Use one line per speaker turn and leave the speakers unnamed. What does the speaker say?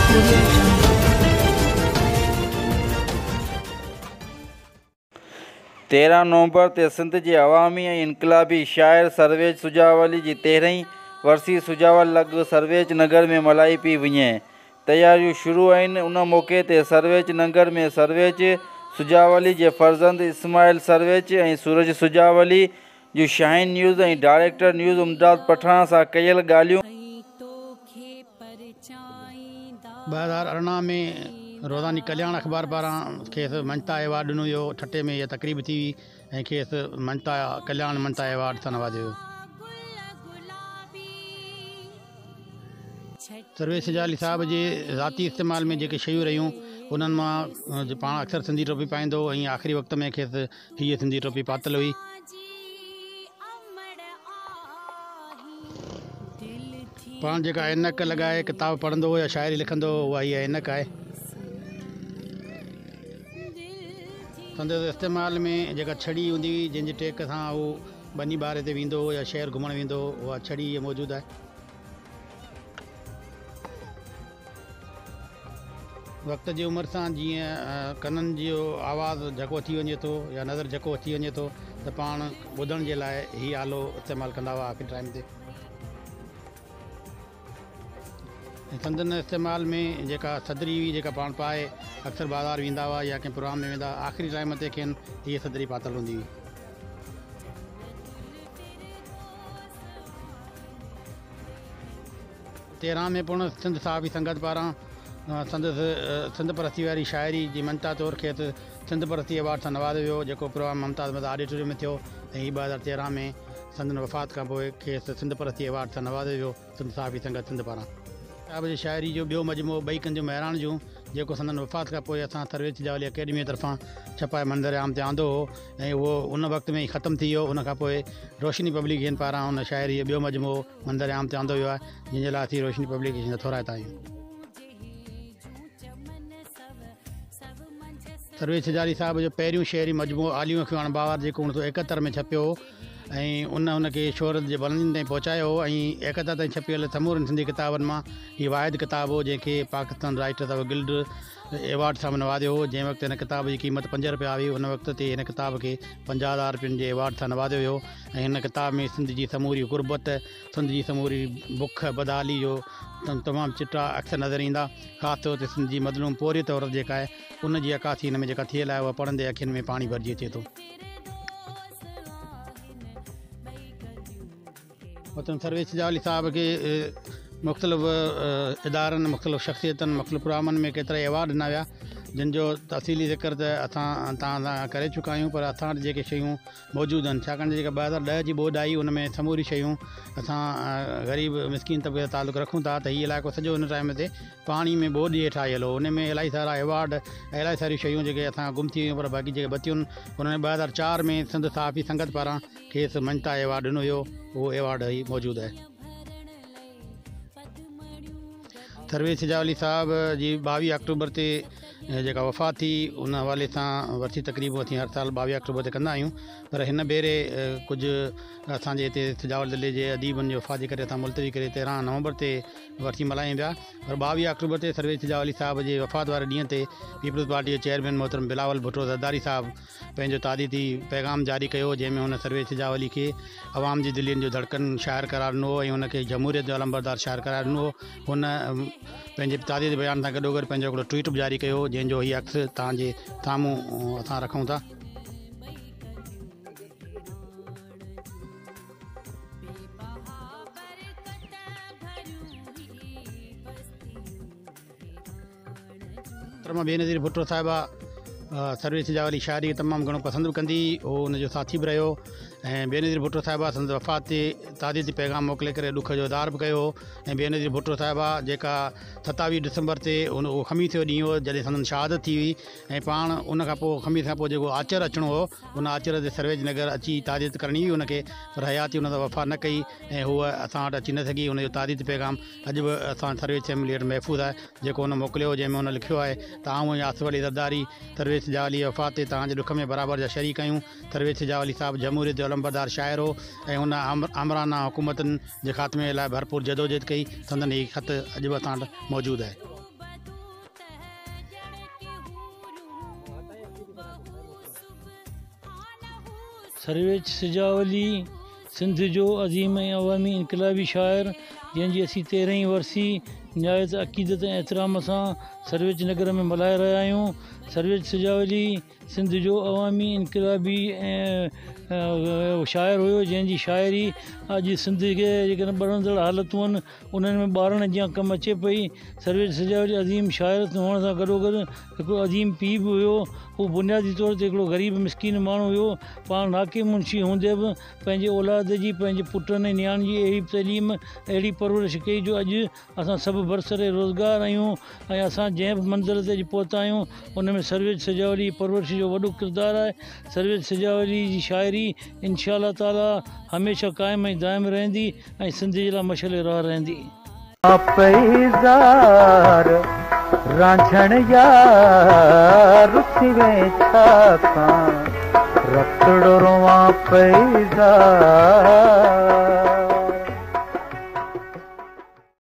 13 नवंबर ते सिंध के अवामी इनकलाबी शाइर सर्वेज सुजावली की 13वीं वर्सी सुजावल लग सर्वेज नगर में मल्हाई पई वञे। तैयारियूं शुरू आहिनि। उन मौक़े ते सर्वेज नगर में सर्वेज सुजावली के फर्ज़ंद इस्माइल सर्वेज ऐं सूरज सुजावली जो शाहीन न्यूज़ ऐं डायरेक्टर न्यूज़ उमदाद पठान सां कयल ॻाल्हियूं
2018 में रोज़ानी कल्याण अख़बार पारां खेसि मंता एवार्ड ॾिनो वियो। ठटे में इहा तकरीब थी हुई ऐं खेसि मंता कल्याण मंता एवार्ड सां नवाज़ियो वियो। सर्वेज सुजावली साहब जे ज़ाती इस्तेमाल में जेके शयूं रहियूं उन्हनि मां पाण अक्सर सिंधी टोपी पाईंदो ऐं आख़िरी वक़्त में खेसि हीअ सिंधी टोपी पातल हुई। पाण जेका ऐनक लॻाए किताब पढ़ंदो या शाइरी लिखंदो उहा हीअ ऐनक आहे। संदसि इस्तेमाल में जेका छड़ी हूंदी हुई जंहिंजे टेक सां उहो बनी बारे ते वेंदो या शहर घुमणु वेंदो उहा छड़ी हीअ मौजूदु आहे। वक़्त जी उमिरि सां जीअं कननि जो आवाज़ु झको थी वञे थो या नज़र झको थी वञे थो त पाण ॿुधण जे लाइ हीअ आलो इस्तेमालु कंदा हुआ आख़िरी टाइम ते। संदन इस्तेमाल में जेका सदरी हुई जेका पाण पाए अक्सर बाज़ार वेंदा हुआ या कंहिं प्रोग्राम में वेंदा आख़िरी टाइम ते खेनि हीअ सदरी पातल हूंदी हुई। तेरहं में पुण सिंध साहिबी संगत पारां संदसि सिंध परस्ती वारी शाइरी जी मंता तौरु खेसि सिंध परस्ती अवार्ड सां नवाज़ियो वियो जेको प्रोग्राम मुमताज़ मदार ऑडिटोरियम में थियो ऐं 2013 में संदन वफ़ात खां पोइ खेसि सिंध परस्ती अवार्ड सां नवाज़ियो वियो सिंध साहिबी संगत सिंध पारां। साहिब जी शाइरी जो ॿियो मजमो ॿई कंदियूं महिराण जूं जेको संदन वफ़ात खां पोइ असां सर्वेज सुजावली अकेडमी तरफ़ां छपाए मंज़र आम ते आंदो हो ऐं उहो उन वक़्त में ई ख़तमु थी वियो। उनखां पोइ रोशनी पब्लिकेशन पारां उन शाइरी जो ॿियो मजमो मंज़र आम ते आंदो वियो आहे जंहिंजे लाइ असीं रोशनी पब्लिकेशन जा थोराइता आहियूं। सर्वेज सुजावली साहिब जो पहिरियों शहरी मजमो आलियूं अखियूं हाणे बावर जेको 1971 में छपियो हो ऐं उनखे शोहरत जे बुलंदियुनि ताईं पहुचायो हो ऐं 71 ताईं छपियल समूरनि सिंधी किताबनि मां हीअ वाहिद किताब हो जंहिंखे Pakistan writers of guild award सां नवाज़ियो हो। जंहिं वक़्तु हिन किताब जी क़ीमत 5 रुपया हुई उन वक़्त ते हिन किताब खे 50,000 रुपयनि जे एवार्ड सां नवाज़ियो वियो ऐं हिन किताब में सिंध जी समूरी गुरबत सिंध जी समूरी बुख बदहाली जो तमामु चिटा अक्सर नज़र ईंदा। ख़ासि तौर ते सिंध जी मज़लूम पोरियत औरत जेका आहे उन जी अकासी हिन में जेका थियल आहे उहा पढ़ंदे अखियुनि में पाणी भरिजी अचे थो। वतन सर्वेज सुजावली साहिब खे मुख़्तलिफ़ इदारनि मुख़्तलिफ़ शख़्सियतनि मुख़्तलिफ़ प्रोग्रामनि में केतिरा अवार्ड ॾिना विया जिन जो तफ़सीली ज़िक्र त असां तव्हां सां करे चुका आहियूं पर असां वटि जेके शयूं मौजूदु आहिनि छाकाणि जेका 2010 जी ॿोॾि आई उन में समूरी शयूं असां ग़रीब मिसकिन तबक़े सां तालुक़ु रखूं था त हीअ इलाइक़ो सॼो हिन टाइम ते पाणी में ॿोॾि हेठि आयल हो। उन में इलाही सारा अवार्ड इलाही सारियूं शयूं जेके असां गुम थी वियूं पर बाक़ी जेके बचियूं उन्हनि 2004 में सिंध साहिबी संगत पारां खेसि मंता एवार्ड ॾिनो वियो उहो एवार्ड ई मौजूदु आहे। सर्वेज सुजावली साहिब जी 22 अक्टूबर ते जेका वफ़ात थी उन हवाले सां वरिती तक़रीबूं असीं हर साल 22 अक्टूबर ते कंदा आहियूं पर हिन भेरे कुझु असांजे हिते सुजावल ज़िले जे अदीबनि जी वफ़ात जे करे असां मुलतवी करे 13 नवंबर ते वरिती मल्हायूं पिया पर 22 अक्टूबर ते सर्वेज सुजावली साहिब जे वफ़ात वारे ॾींहं ते पीपल्स पार्टी जे चेयरमैन मोहतरम बिलावल भुट्टो ज़रदारी साहिब पंहिंजो तादीती पैगाम जारी कयो जंहिंमें हुन सर्वेज सुजावली खे अवाम जी दिलियुनि जो धड़कन शाइर करार ॾिनो हो ऐं हुनखे जमहूरियत जो अलमबरदार शाइर करार ॾिनो हो। हुन पंहिंजे तादीती बयान सां गॾोगॾु पंहिंजो हिकिड़ो ट्वीट बि जारी कयो जंहिंजो हीअ अक्स तव्हांजे साम्हूं असां रखूं था। बेनज़ीर भुट्टो साहिबा सर्वेज सुजावली शाइरी तमामु घणो पसंदि बि कंदी हो हुनजो साथी बि रहियो ऐं बेनज़ीर भुट्टो साहिबा संदसि वफ़ात ते तादीती पैगाम मोकिले करे ॾुख जो इज़हार बि कयो ऐं बेनज़ीर भुट्टो साहिबा जेका 27 दिसंबर ते उहो ख़मीस जो ॾींहुं हो जॾहिं संदन शहादत थी हुई ऐं पाण उन खां पोइ ख़मीस खां पोइ जेको आचर अचिणो हो उन आचर ते सर्वेज नगर अची तादीत करणी हुई उनखे पर हयाती उन सां वफ़ा न कई ऐं हूअ असां वटि अची न सघी। हुनजो तादीती पैगाम अॼु बि असां सर्वेज असेंबली वटि महफ़ूज़ आहे जेको हुन मोकिलियो जंहिंमें हुन लिखियो आहे त आऊं आसिफ अली ज़रदारी सर्वेज सुजावली वफ़ात ते तव्हांजे ॾुख में बराबरि जा शरीक आहियूं। सर्वेज सुजावली साहिब जमहूरियत जो अलमबरदार शाइर हो ऐं हुन आमराना हुकूमतुनि जे ख़ात्मे लाइ भरपूर जदोजहद कई। संदन हीउ ख़त अॼु बि असां वटि मौजूदु आहे।
सर्वेच सिजावली सिंध जो अज़ीम ऐं अवामी इनकलाबी शाइर जंहिंजी असीं 13वीं वरसी निहायत अक़ीदत ऐं एतिराम सां सर्वेच नगर में मल्हाए रहिया आहियूं। सर्वेच सिजावली सिंध जो अवामी इनकलाबी शाइर हुयो जंहिंजी शाइरी अॼु सिंध खे जेकॾहिं बढ़ंदड़ हालतूं आहिनि उन्हनि में ॿारनि जी कमु अचे पई। सर्वेच सिजावली अज़ीम शाइर हुअण सां गॾोगॾु हिकिड़ो अज़ीम पीउ बि हुयो। उहो बुनियादी तौर ते हिकिड़ो ग़रीब मिसकीन माण्हू हुयो। पाण नाके मुंशी हूंदे बि पंहिंजे औलाद जी पंहिंजे पुटनि ऐं नियाण जी अहिड़ी तइलीम अहिड़ी परवरिश कई जो अॼु असां सभु बरसरे रोज़गार आहियूं ऐं असां जंहिं मंज़िल ते पहुता आहियूं उन में सर्वेच सिजावली परवरिश जो वॾो किरदारु आहे। सर्वेच सिजावली जी शाइरी इंशा अल्लाह ताला हमेशह क़ाइमु ऐं दाइम रहंदी ऐं सिंध जे लाइ मशअले राह रहंदी।
रांझण यार रुखिवे छाकां रखड़ो रोवां पैज़ार